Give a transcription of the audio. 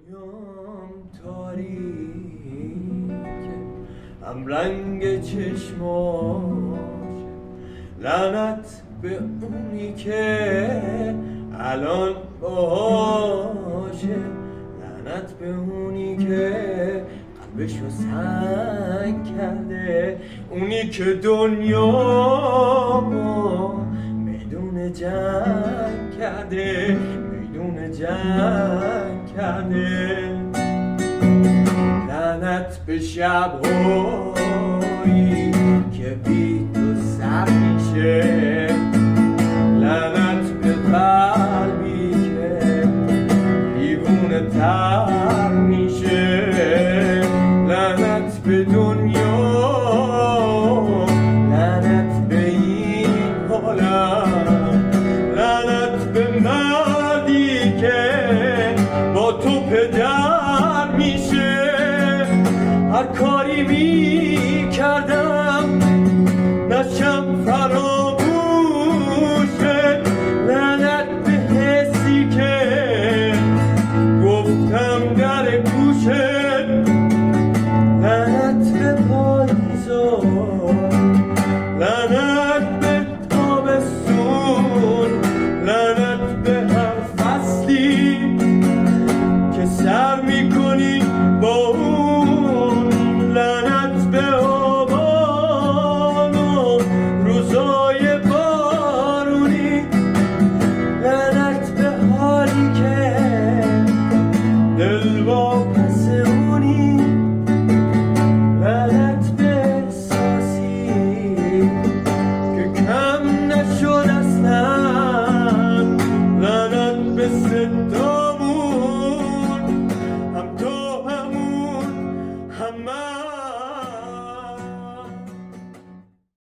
دنیام تاریکه، هم رنگ چشماش لعنت به اونی که الان باشه، لعنت به اونی که قلبشو سنگ کرده، اونی که دنیا میدون جنگ کرده، میدون جنگ کرده. لعنت به شب‌هایی که بی تو سر میشه، لعنت به قلبی که دیوونه تر میشه.